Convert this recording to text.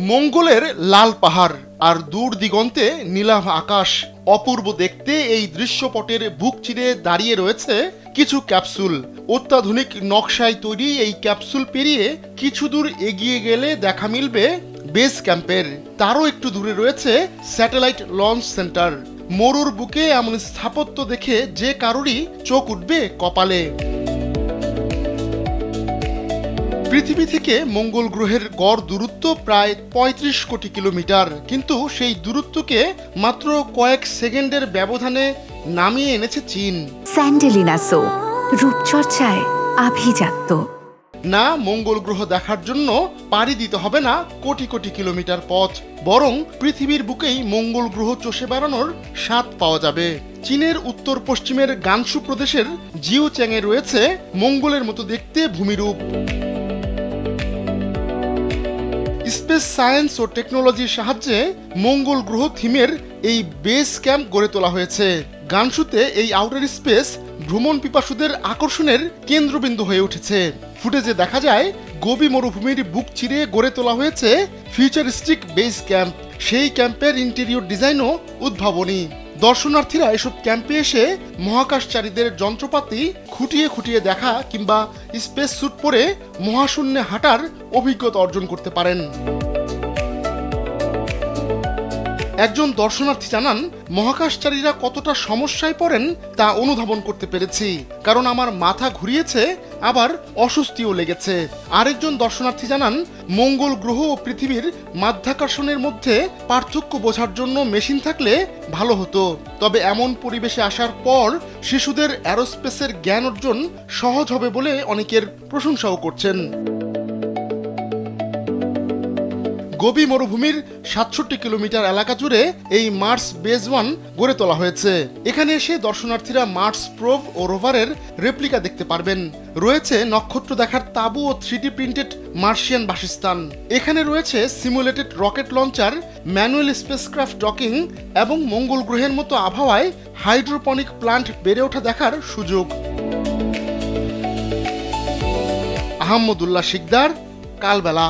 মঙ্গলের লাল পাহাড় আর দূর দিগন্তে নীলাভ আকাশ। অপূর্ব দেখতে এই দৃশ্যপটের বুক চিরে দাঁড়িয়ে রয়েছে কিছু ক্যাপসুল। অত্যাধুনিক নকশায় তৈরি এই ক্যাপসুল পেরিয়ে কিছু দূর এগিয়ে গেলে দেখা মিলবে বেস ক্যাম্পের। তারও একটু দূরে রয়েছে স্যাটেলাইট লঞ্চ সেন্টার। মরুর বুকে এমন স্থাপত্য দেখে যে কারোরই চোখ উঠবে কপালে। পৃথিবী থেকে মঙ্গল গ্রহের গড় দূরত্ব প্রায় ৩৫ কোটি কিলোমিটার, কিন্তু সেই দূরত্বকে মাত্র কয়েক সেকেন্ডের ব্যবধানে নামিয়ে এনেছে চীন। স্যান্ডেলিনা সো, রূপচর্চায় আভিজাত্য। না, মঙ্গল গ্রহ দেখার জন্য পাড়ি দিতে হবে না কোটি কোটি কিলোমিটার পথ, বরং পৃথিবীর বুকেই মঙ্গল গ্রহ চষে বেড়ানোর স্বাদ পাওয়া যাবে। চীনের উত্তর পশ্চিমের গানসু প্রদেশের জিউচ্যাংয়ে রয়েছে মঙ্গলের মতো দেখতে ভূমিরূপ। স্পেস সায়েন্স ও টেকনোলজির সাহায্যে মঙ্গল গ্রহ থিমের এই বেস ক্যাম্প গড়ে তোলা হয়েছে। গানসুতে এই আউটার স্পেস ভ্রমণ পিপাসুদের আকর্ষণের কেন্দ্রবিন্দু হয়ে উঠেছে। ফুটেজে দেখা যায় গোবি মরুভূমির বুক চিরে গড়ে তোলা হয়েছে ফিউচারিস্টিক বেস ক্যাম্প। সেই ক্যাম্পের ইন্টেরিয়র ডিজাইনও উদ্ভাবনী। দর্শনার্থীরা এসব ক্যাম্পে এসে মহাকাশচারীদের যন্ত্রপাতি খুঁটিয়ে খুঁটিয়ে দেখা কিংবা স্পেস স্যুট পরে মহাশূন্যে হাঁটার অভিজ্ঞতা অর্জন করতে পারেন। একজন দর্শনার্থী জানান, মহাকাশচারীরা কতটা সমস্যায় পড়েন তা অনুধাবন করতে পেরেছি, কারণ আমার মাথা ঘুরিয়েছে, আবার অস্বস্তিও লেগেছে। আরেকজন দর্শনার্থী জানান, মঙ্গল গ্রহ ও পৃথিবীর মাধ্যাকর্ষণের মধ্যে পার্থক্য বোঝার জন্য মেশিন থাকলে ভালো হতো। তবে এমন পরিবেশে আসার পর শিশুদের অ্যারোস্পেসের জ্ঞান অর্জন সহজ হবে বলে অনেকের প্রশংসাও করছেন। গোবি মরুভূমির ৬৭ কিলোমিটার এলাকা জুড়ে এই মার্স বেজ 1 গড়ে তোলা হয়েছে। এখানে এসে দর্শনার্থীরা মার্স প্রোব ও রোভারের রেপ্লিকা দেখতে পারবেন। রয়েছে নক্ষত্র দেখার তাঁবু ও 3D প্রিন্টেড মার্শিয়ান বাসস্থান। এখানে রয়েছে simulated rocket launcher, manual spacecraft docking এবং মঙ্গল গ্রহের মতো আবহাওয়ায় হাইড্রোপনিক প্লান্ট বেড়ে ওঠা দেখার সুযোগ। আহমদুল্লাহ শিকদার, কালবেলা।